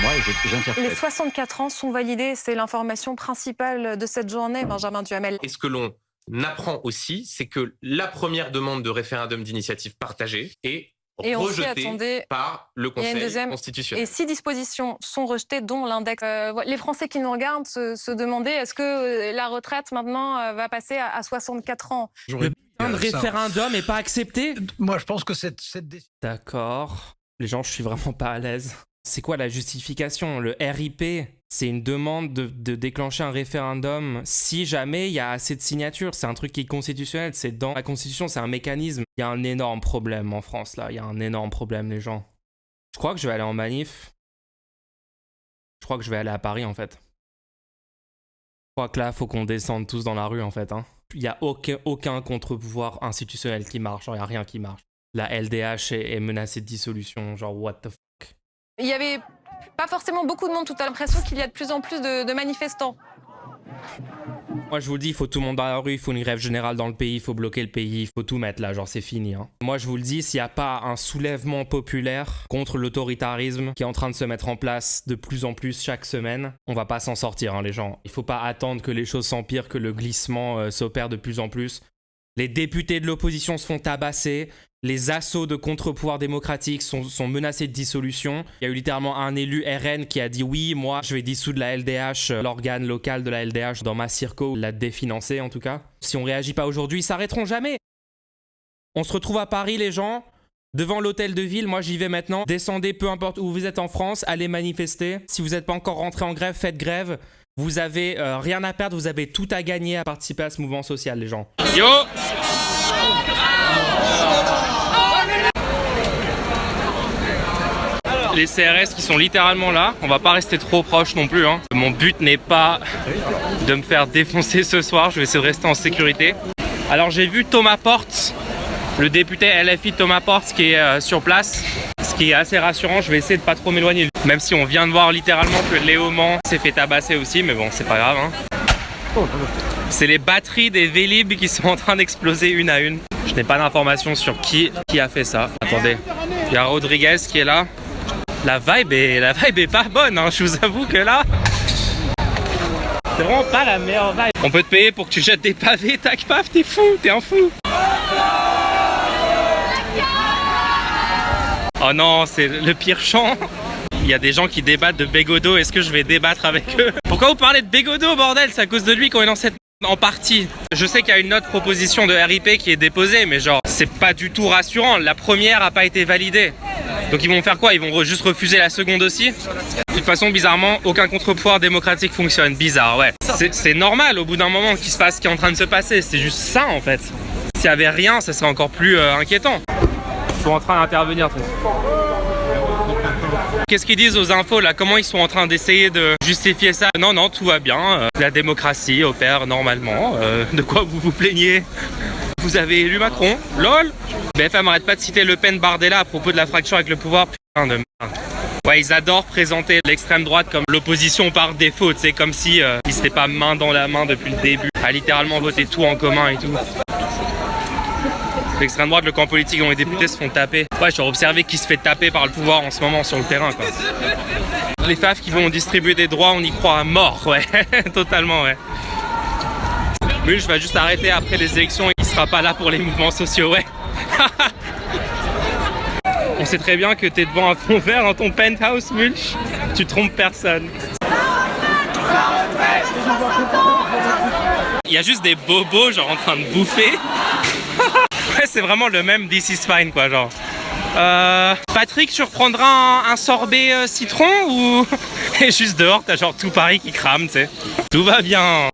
moi, j'interprète. Les 64 ans sont validés, c'est l'information principale de cette journée, Benjamin Duhamel. Et ce que l'on apprend aussi, c'est que la première demande de référendum d'initiative partagée est rejetée par le Conseil constitutionnel. Et 6 dispositions sont rejetées, dont l'index. Les Français qui nous regardent se demandaient est-ce que la retraite maintenant va passer à 64 ans. Le putain de référendum n'est pas accepté. Moi, je pense que cette décision... D'accord. Les gens, je suis vraiment pas à l'aise. C'est quoi la justification? Le RIP, c'est une demande de déclencher un référendum si jamais il y a assez de signatures. C'est un truc qui est constitutionnel. C'est dans la Constitution, c'est un mécanisme. Il y a un énorme problème en France, là. Il y a un énorme problème, les gens. Je crois que je vais aller en manif. Je crois que je vais aller à Paris, en fait. Je crois que là, il faut qu'on descende tous dans la rue, en fait. Hein. Il n'y a aucun contre-pouvoir institutionnel qui marche. Genre, il n'y a rien qui marche. La LDH est menacée de dissolution. Genre, what the fuck. Il n'y avait pas forcément beaucoup de monde, tout à l'impression qu'il y a de plus en plus de manifestants. Moi, je vous le dis, il faut tout le monde dans la rue, il faut une grève générale dans le pays, il faut bloquer le pays, il faut tout mettre là, genre c'est fini. Hein. Moi, je vous le dis, s'il n'y a pas un soulèvement populaire contre l'autoritarisme qui est en train de se mettre en place de plus en plus chaque semaine, on va pas s'en sortir, hein, les gens. Il faut pas attendre que les choses s'empirent, que le glissement s'opère de plus en plus. Les députés de l'opposition se font tabasser. Les assauts de contre-pouvoir démocratique sont menacés de dissolution. Il y a eu littéralement un élu RN qui a dit oui, moi je vais dissoudre la LDH, l'organe local de la LDH dans ma circo, la définancer en tout cas. Si on réagit pas aujourd'hui, ils s'arrêteront jamais. On se retrouve à Paris les gens, devant l'hôtel de ville, moi j'y vais maintenant. Descendez peu importe où vous êtes en France, allez manifester. Si vous n'êtes pas encore rentré en grève, faites grève. Vous avez rien à perdre, vous avez tout à gagner à participer à ce mouvement social les gens. Yo! Les CRS qui sont littéralement là, on va pas rester trop proche non plus. Hein. Mon but n'est pas de me faire défoncer ce soir, je vais essayer de rester en sécurité. Alors j'ai vu Thomas Portes, le député LFI Thomas Portes qui est sur place. Ce qui est assez rassurant, je vais essayer de pas trop m'éloigner. Même si on vient de voir littéralement que Léo Mans s'est fait tabasser aussi, mais bon c'est pas grave. Hein. C'est les batteries des Vélib qui sont en train d'exploser une à une. Je n'ai pas d'informations sur qui a fait ça. Attendez, il y a Rodriguez qui est là. La vibe est pas bonne, hein. Je vous avoue que là, c'est vraiment pas la meilleure vibe. On peut te payer pour que tu jettes des pavés, tac paf, t'es fou, t'es un fou. Oh non, c'est le pire chant. Il y a des gens qui débattent de Bégodeau, est-ce que je vais débattre avec eux? Pourquoi vous parlez de Bégodeau, bordel? C'est à cause de lui qu'on est dans cette... En partie. Je sais qu'il y a une autre proposition de RIP qui est déposée, mais genre, c'est pas du tout rassurant. La première a pas été validée. Donc ils vont faire quoi? Ils vont juste refuser la seconde aussi? De toute façon, bizarrement, aucun contre-pouvoir démocratique fonctionne. Bizarre, ouais. C'est normal au bout d'un moment qu'il se passe ce qui est en train de se passer. C'est juste ça en fait. S'il y avait rien, ça serait encore plus inquiétant. Ils sont en train d'intervenir. Qu'est-ce qu'ils disent aux infos là? Comment ils sont en train d'essayer de justifier ça? Non, non, tout va bien. La démocratie opère normalement. De quoi vous vous plaignez? Vous avez élu Macron? LOL. BFM arrête pas de citer Le Pen Bardella à propos de la fracture avec le pouvoir. Putain de merde. Ouais, ils adorent présenter l'extrême droite comme l'opposition par défaut. C'est comme si ils s'étaient pas main dans la main depuis le début. À littéralement voter tout en commun et tout. L'extrême droite, le camp politique dont les députés se font taper. Ouais, j'ai observé qui se fait taper par le pouvoir en ce moment sur le terrain, quoi. Les FAF qui vont distribuer des droits, on y croit à mort, ouais. Totalement, ouais. Mulch va juste arrêter après les élections et il sera pas là pour les mouvements sociaux, ouais. On sait très bien que t'es devant un fond vert dans ton penthouse, Mulch. Tu trompes personne. Il y a juste des bobos, genre en train de bouffer. Ouais, c'est vraiment le même This is fine, quoi, genre. Patrick, tu reprendras un sorbet citron ou... Et juste dehors, t'as genre tout Paris qui crame, tu sais. Tout va bien.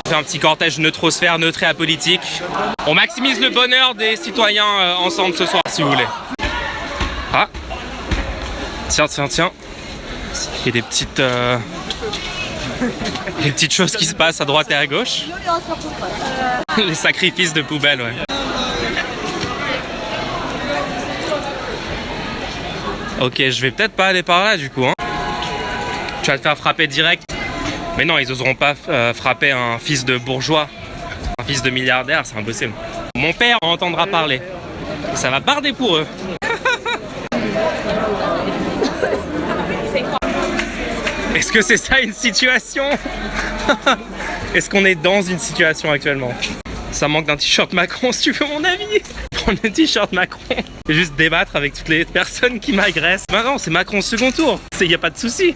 On fait un petit cortège neutrosphère, neutre et apolitique. On maximise le bonheur des citoyens ensemble ce soir, si vous voulez. Ah. Tiens, tiens, tiens. Il y a des petites... Les petites choses qui se passent à droite et à gauche. Les sacrifices de poubelle, ouais. Ok, je vais peut-être pas aller par là du coup. Hein. Tu vas te faire frapper direct. Mais non, ils oseront pas frapper un fils de bourgeois. Un fils de milliardaire, c'est impossible. Mon père entendra parler. Ça va barder pour eux. Est-ce que c'est ça une situation? Est-ce qu'on est dans une situation actuellement? Ça manque d'un t-shirt Macron si tu veux mon avis. Prendre le t-shirt Macron et juste débattre avec toutes les personnes qui m'agressent. Bah non, c'est Macron second tour, il n'y a pas de souci.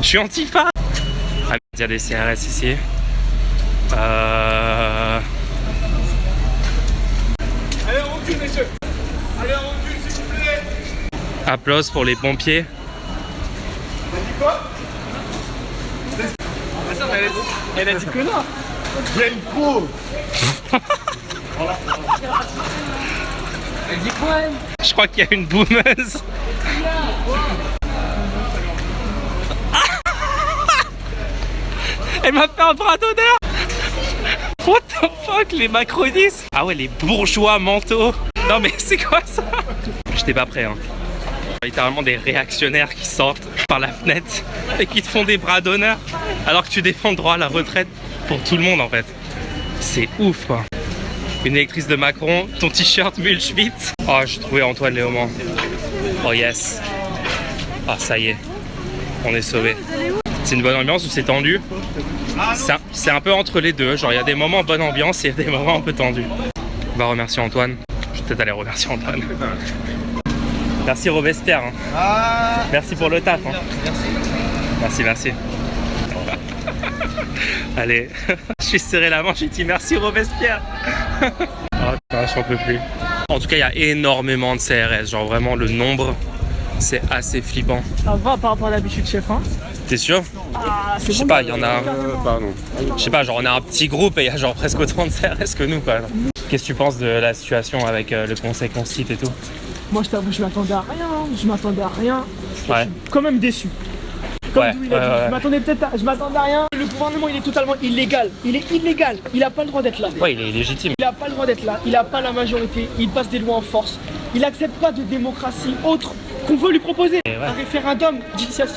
Je suis antifa. Ah, il y a des CRS ici. Allez, on recule, messieurs. Allez, on recule, s'il vous plaît. Applause pour les pompiers. T'as dit quoi? Attends, elle a dit que là. J'aime trop. Elle dit quoi, elle? Je crois qu'il y a une boumeuse. Elle m'a fait un bras d'honneur. What the fuck, les macronistes? Ah ouais, les bourgeois mentaux. Non mais c'est quoi ça? J'étais pas prêt, hein. Littéralement des réactionnaires qui sortent par la fenêtre et qui te font des bras d'honneur alors que tu défends le droit à la retraite pour tout le monde en fait. C'est ouf quoi. Une électrice de Macron, ton t-shirt Mulchwitz. Oh, j'ai trouvé Antoine Léaumont. Oh yes. Ah, ça y est. On est sauvés. C'est une bonne ambiance ou c'est tendu? C'est un peu entre les deux. Genre, il y a des moments bonne ambiance et il y a des moments un peu tendus. On va remercier Antoine. Je vais peut-être aller remercier Antoine. Merci Robespierre. Hein. Merci pour le taf. Hein. Merci, merci. Allez, je suis serré la manche, j'ai dit merci Robespierre. Oh putain, j'en peux plus. En tout cas, il y a énormément de CRS, genre vraiment le nombre, c'est assez flippant. Ça va par rapport à l'habitude, chef, hein? T'es sûr? Je sais pas, il y en a... Pardon. Je sais pas, genre on a un petit groupe et il y a genre presque autant de CRS que nous quoi. Qu'est-ce que tu penses de la situation avec le conseil constitue et tout? Moi, je t'avoue, je m'attendais à rien. Je m'attendais à rien. Ouais. Je suis quand même déçu. Comme Ouais, Dou, il a dit. Je m'attendais peut-être je m'attendais à rien. Le gouvernement, il est totalement illégal. Il est illégal. Il n'a pas le droit d'être là. Ouais, il est illégitime. Il n'a pas le droit d'être là. Il n'a pas la majorité. Il passe des lois en force. Il n'accepte pas de démocratie autre qu'on veut lui proposer. Ouais. Un référendum d'initiative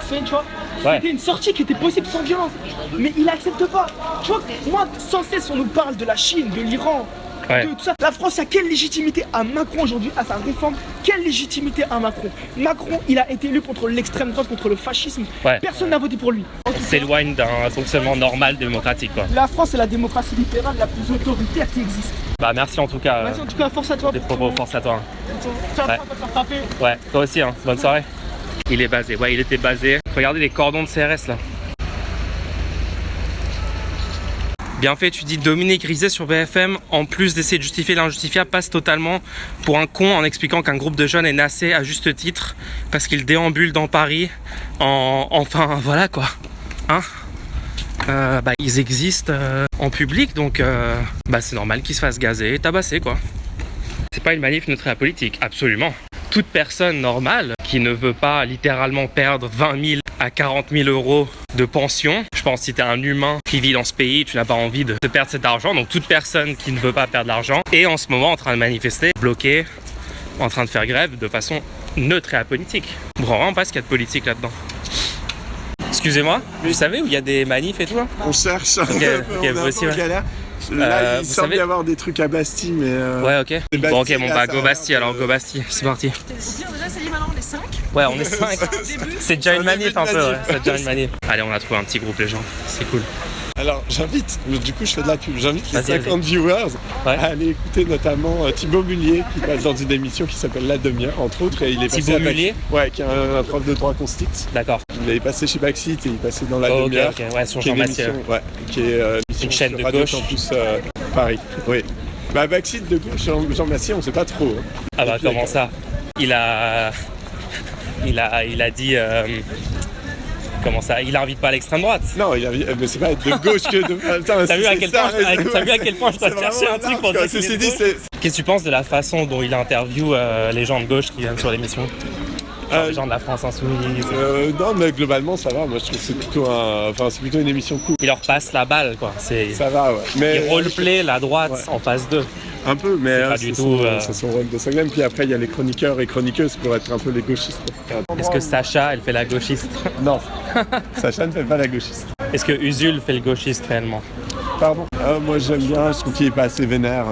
citoyenne, tu vois. Ouais. C'était une sortie qui était possible sans violence. Mais il n'accepte pas. Tu vois, moi, sans cesse, on nous parle de la Chine, de l'Iran. Ouais. De tout ça. La France a quelle légitimité à Macron aujourd'hui, à sa réforme? Quelle légitimité à Macron? Macron, il a été élu contre l'extrême droite, contre le fascisme. Ouais. Personne n'a voté pour lui. On s'éloigne d'un fonctionnement normal démocratique quoi. La France est la démocratie libérale la plus autoritaire qui existe. Bah merci en tout cas. Vas-y, en tout cas, force à toi. Des propos, force à toi. Tu vas Ouais. pas te faire taper. Ouais, toi aussi hein, bonne soirée. Il est basé, ouais il était basé. Regardez les cordons de CRS là. Bien fait, tu dis Dominique Rizet sur BFM, en plus d'essayer de justifier l'injustifiable, passe totalement pour un con en expliquant qu'un groupe de jeunes est nassé à juste titre parce qu'ils déambulent dans Paris enfin voilà quoi. Hein bah, ils existent en public donc bah, c'est normal qu'ils se fassent gazer et tabasser quoi. C'est pas une manif neutre à la politique, absolument. Toute personne normale qui ne veut pas littéralement perdre 20 000 à 40 000 euros de pension, je pense que si tu es un humain qui vit dans ce pays, tu n'as pas envie de perdre cet argent. Donc toute personne qui ne veut pas perdre l'argent est en ce moment en train de manifester, bloquée, en train de faire grève de façon neutre et apolitique. Je comprends vraiment pas ce qu'il y a de politique là-dedans. Excusez-moi, vous savez où il y a des manifs et tout là? On cherche. Ok, on est un vous peu aussi, en ouais. galère. Là, il vous semble savez- y avoir des trucs à Bastille, mais... Ouais, ok. Bastille, Bon, ok, bon, là, bah, ça go a Bastille, l'air de- alors go Bastille, c'est parti. Déjà, ça y est, maintenant, on est 5. Ouais, on est 5. C'est déjà une Un début manif de un peu, ouais. manif. C'est déjà une manif. Allez, on a trouvé un petit groupe, les gens. C'est cool. Alors, j'invite, du coup, je fais de la pub, j'invite les Vas-y, 50 viewers Ouais. à aller écouter notamment Thibaut Mullier, qui passe dans une émission qui s'appelle La Demi-heure, entre autres. Et il est passé Thibaut à Mullier? Ouais, qui est un prof de droit constit. D'accord. Il est passé chez Backseat et il est passé dans La Oh, ok, Demi-heure. ok. Ouais, sur Qui est une Jean-Mathieu. émission, ouais, qui est Une chaîne de Radio gauche. Campus Paris. Oui. Bah, Backseat de gauche, Jean Massier, on sait pas trop. Hein. Ah bah, Et puis, comment ça? Il a dit... Comment ça? Il invite pas l'extrême droite? Non, mais c'est pas être de gauche que de. Attends, T'as vu à quel point je dois C'est chercher un vraiment truc pour large, dire quoi. qu'il est Ceci de dit, gauche? c'est. Qu'est-ce que tu penses de la façon dont il interviewe les gens de gauche qui viennent sur l'émission? Genre les gens de la France Insoumise. Non, mais globalement, ça va. Moi, je trouve que c'est plutôt une émission cool. Il leur passe la balle, quoi. Ça va, ouais. Mais Il roleplay la droite Ouais. en phase 2. un peu, mais pas du tout, c'est son rôle de Instagram. Puis après, il y a les chroniqueurs et chroniqueuses pour être un peu les gauchistes. Est-ce que Sacha, elle fait la gauchiste? Non, Sacha ne fait pas la gauchiste. Est-ce que Usul fait le gauchiste réellement? Pardon. Moi j'aime bien, je trouve qu'il est pas assez vénère,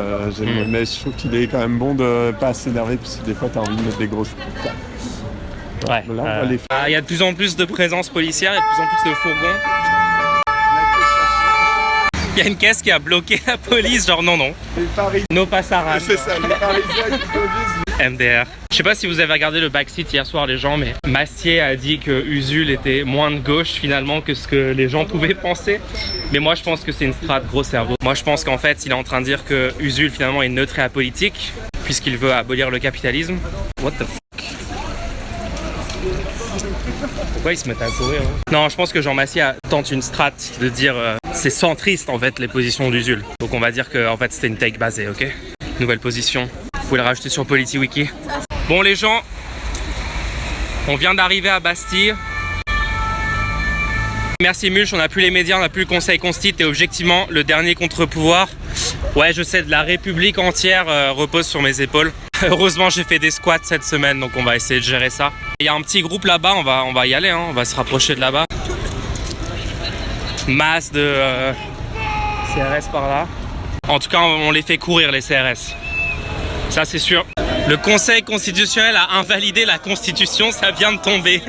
mais je trouve qu'il est quand même bon de pas s'énerver parce que des fois t'as envie de mettre des grosses... Ouais. Il y a de plus en plus de présence policière, il y a de plus en plus de fourgons. Il y a une caisse qui a bloqué la police, genre non. No passaran. C'est ça, les Parisiens qui conduisent. MDR. Je sais pas si vous avez regardé le backseat hier soir les gens, mais Massier a dit que Usul était moins de gauche finalement que ce que les gens pouvaient penser. Mais moi je pense que c'est une strat gros cerveau. Moi je pense qu'en fait il est en train de dire que Usul finalement est neutre et apolitique puisqu'il veut abolir le capitalisme. What the fuck? Pourquoi ils se mettent à courir hein? Non, je pense que Jean Massier tente une strat de dire c'est centriste en fait les positions d'Usul. Donc on va dire que en fait c'était une take basée, ok? Nouvelle position. Vous pouvez le rajouter sur PolityWiki. Bon les gens, on vient d'arriver à Bastille. Merci Mulch, on n'a plus les médias, on n'a plus le Conseil Consti, et objectivement le dernier contre-pouvoir. Ouais, je sais, de la République entière repose sur mes épaules. Heureusement j'ai fait des squats cette semaine, donc on va essayer de gérer ça. Il y a un petit groupe là-bas, on va y aller, hein, on va se rapprocher de là-bas. Masse de CRS par là. En tout cas, on les fait courir les CRS. Ça c'est sûr. Le Conseil constitutionnel a invalidé la Constitution, ça vient de tomber.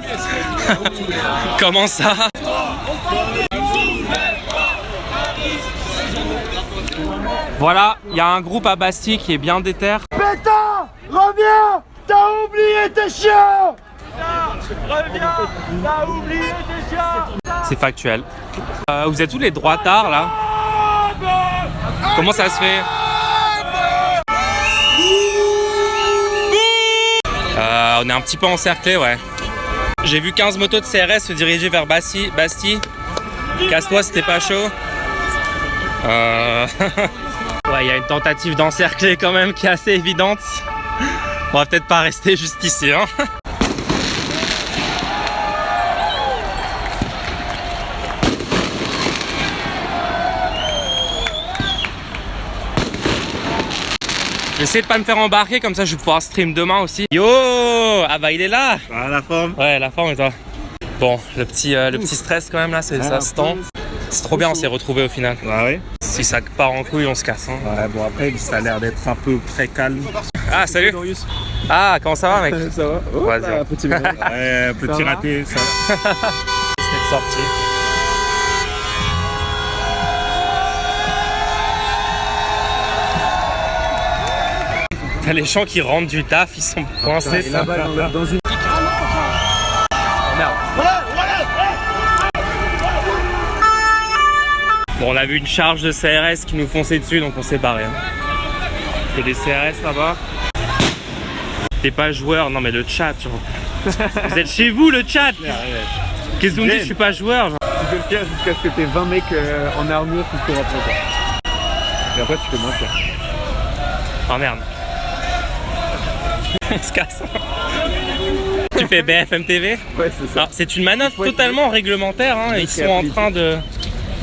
Comment ça? Voilà, il y a un groupe à Bastille qui est bien déter. Pétain, reviens, t'as oublié tes chiens. Reviens, t'as oublié tes chiens. C'est factuel. Vous êtes tous les droitards là? Comment ça se fait? On est un petit peu encerclé, ouais. J'ai vu 15 motos de CRS se diriger vers Bastille. Casse-toi si t'es pas chaud. Ouais, il y a une tentative d'encercler quand même qui est assez évidente. On va peut-être pas rester juste ici, hein. J'essaie de pas me faire embarquer, comme ça je vais pouvoir stream demain aussi. Yo! Ah bah il est là! Ah, la forme. Ouais, la forme et toi? Bon, le petit stress quand même là, ça se tend. C'est trop bien, on s'est retrouvés au final. Ah oui. Si ça part en couille, on se casse. Hein. Ouais, bon après ça a l'air d'être un peu très calme. Ah salut! Ah, comment ça va mec? Ça va? Oh, vas-y. bah, petit ouais, petit raté, ça va. C'est sorti. T'as les gens qui rentrent du taf, ils sont coincés. Et là-bas, dans une... Bon, on a vu une charge de CRS qui nous fonçait dessus, donc on s'est barré. Hein. Il y a des CRS là-bas. T'es pas joueur, non mais le chat, genre. Vous êtes chez vous, le chat. Qu'est-ce que vous me dites, je suis pas joueur, genre. Tu peux le faire jusqu'à ce que t'aies 20 mecs en armure qui courent après toi. Et après, tu fais moins faire. Oh merde. On se casse. Tu fais BFM TV? Ouais, c'est ça. C'est une manœuvre totalement réglementaire, hein. Ils sont en train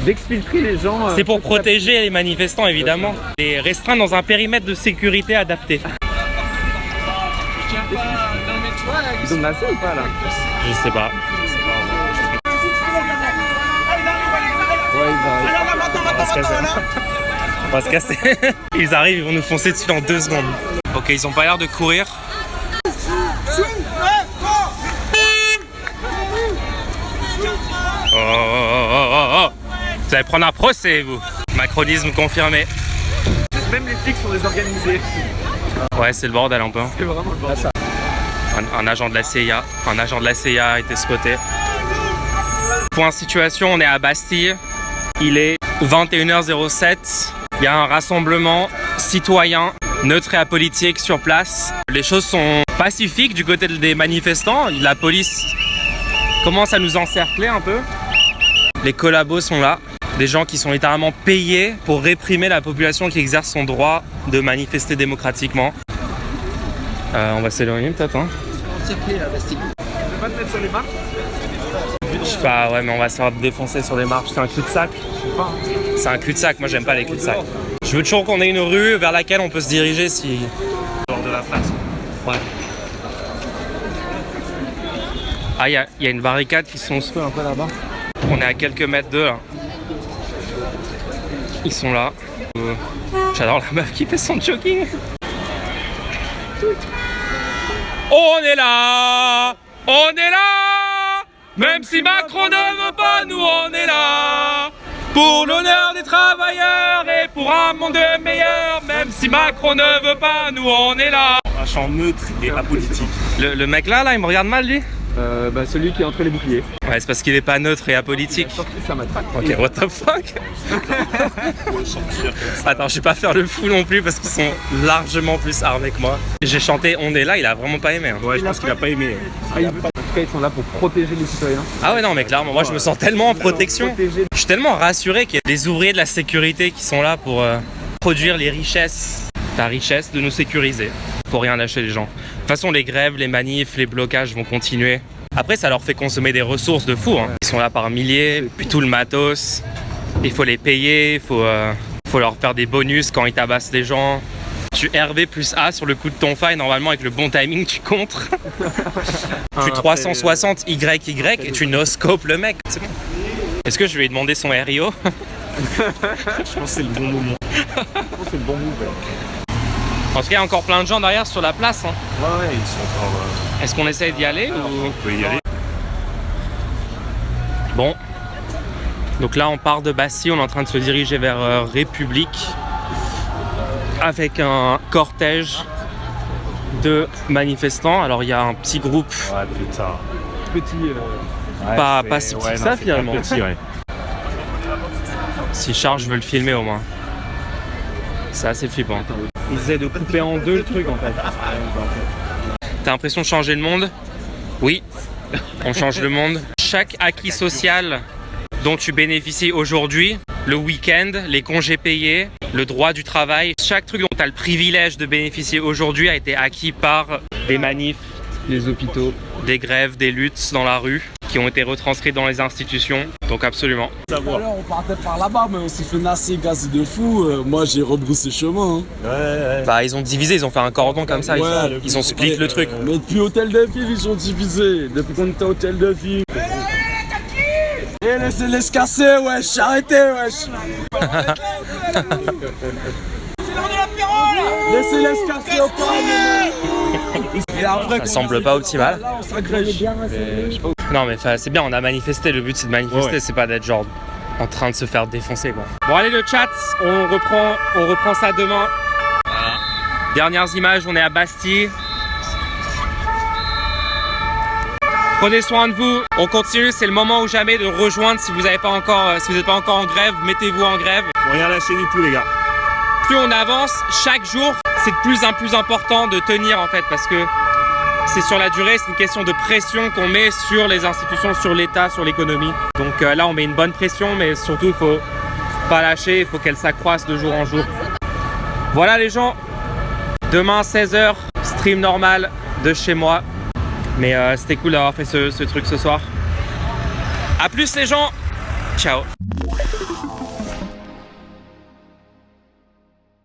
d'exfiltrer les gens. C'est pour protéger les manifestants évidemment. Les restreindre dans un périmètre de sécurité adapté. Ils ont de la ou pas là? Je sais pas. Ouais, ils arrivent. On va se casser. On va se casser. Ils arrivent, ils vont nous foncer dessus dans 2 secondes. Ok, ils ont pas l'air de courir. Oh. Vous allez prendre un procès, vous. Macronisme confirmé. Même les flics sont désorganisés. Ouais, c'est le bordel un peu. C'est vraiment le bordel. Un agent de la CIA. Un agent de la CIA a été spoté. Point situation, on est à Bastille. Il est 21h07. Il y a un rassemblement citoyen, neutre et apolitique sur place. Les choses sont pacifiques du côté des manifestants. La police commence à nous encercler un peu. Les collabos sont là. Des gens qui sont littéralement payés pour réprimer la population qui exerce son droit de manifester démocratiquement. On va s'éloigner peut-être, hein. Encercler la Bastille. Tu veux pas te mettre sur les marches? Je sais pas, ouais, mais on va se faire défoncer sur des marches. C'est un cul-de-sac. C'est un cul-de-sac, moi j'aime pas les cul-de-sac. Je veux toujours qu'on ait une rue vers laquelle on peut se diriger si... Hors de la place. Ouais. Ah, il y a une barricade qui se construit un peu là-bas. On est à quelques mètres d'eux là. Ils sont là. J'adore la meuf qui fait son jogging. On est là, on est là. Même si Macron ne veut pas, nous on est là. Pour l'honneur des travailleurs et pour un monde meilleur. Même si Macron ne veut pas, nous on est là. Un chant neutre et apolitique. Le mec là, il me regarde mal lui. Celui qui est entre les boucliers. Ouais, c'est parce qu'il est pas neutre et apolitique. Ça m'attrape. Ok, what the fuck. Attends, je vais pas faire le fou non plus parce qu'ils sont largement plus armés que moi. J'ai chanté On est là, il a vraiment pas aimé. Hein. Ouais, je pense qu'il a pas aimé. En tout cas, ils sont là pour protéger les citoyens. Ah ouais, non, mais clairement, moi je me sens tellement en protection. Je suis tellement rassuré qu'il y a des ouvriers de la sécurité qui sont là pour produire les richesses. La richesse de nous sécuriser. Faut rien lâcher les gens. De toute façon, les grèves, les manifs, les blocages vont continuer. Après, ça leur fait consommer des ressources de fou. Hein. Ils sont là par milliers, puis tout le matos. Il faut les payer, il faut leur faire des bonus quand ils tabassent les gens. Tu RB plus A sur le coup de ton faille, normalement avec le bon timing, tu contres. Tu 360 YY et tu no-scope le mec. C'est bon. Est-ce que je vais lui demander son RIO? Je pense que c'est le bon moment. Je pense que c'est le bon move. En tout cas, il y a encore plein de gens derrière sur la place. Hein. Ouais, ils sont encore... Est-ce qu'on essaie d'y aller ou... On peut y aller. Bon. Donc là, on part de Bastille, on est en train de se diriger vers République avec un cortège de manifestants. Alors, il y a un petit groupe. Ouais, putain. Petit... pas si petit que ça, finalement. Petit, ouais. Si Charles veut le filmer au moins. C'est assez flippant. Ils essaient de couper en deux le truc en fait. T'as l'impression de changer le monde? Oui, on change le monde. Chaque acquis social dont tu bénéficies aujourd'hui, le week-end, les congés payés, le droit du travail, chaque truc dont tu as le privilège de bénéficier aujourd'hui a été acquis par des manifs, des hôpitaux, des grèves, des luttes dans la rue qui ont été retranscrites dans les institutions. Donc absolument. Alors on partait par là-bas, mais on s'est fait nasser, gazé de fou. Moi j'ai rebroussé chemin. Hein. Ouais. Bah ils ont divisé, ils ont fait un cordon comme ça, Ouais, ils ont split le truc. Mais depuis Hôtel de Ville, ils ont divisé. Depuis qu'on était à Hôtel de Ville. Et laissez-les se casser, wesh, arrêtez, wesh. Laissez-les se casser au point. Ça semble pas optimal. Là, on s'agrège. Non mais c'est bien, on a manifesté, le but c'est de manifester, c'est pas d'être genre en train de se faire défoncer quoi. Bon allez le chat, on reprend ça demain. Voilà. Dernières images, on est à Bastille. Prenez soin de vous, on continue, c'est le moment ou jamais de rejoindre si vous n'êtes pas encore en grève, mettez-vous en grève. Faut rien lâcher du tout les gars. Plus on avance, chaque jour, c'est de plus en plus important de tenir en fait parce que c'est sur la durée, c'est une question de pression qu'on met sur les institutions, sur l'État, sur l'économie. Donc là, on met une bonne pression, mais surtout, il faut pas lâcher, il faut qu'elle s'accroisse de jour en jour. Voilà les gens, demain 16h, stream normal de chez moi. Mais c'était cool d'avoir fait ce truc ce soir. A plus les gens, ciao.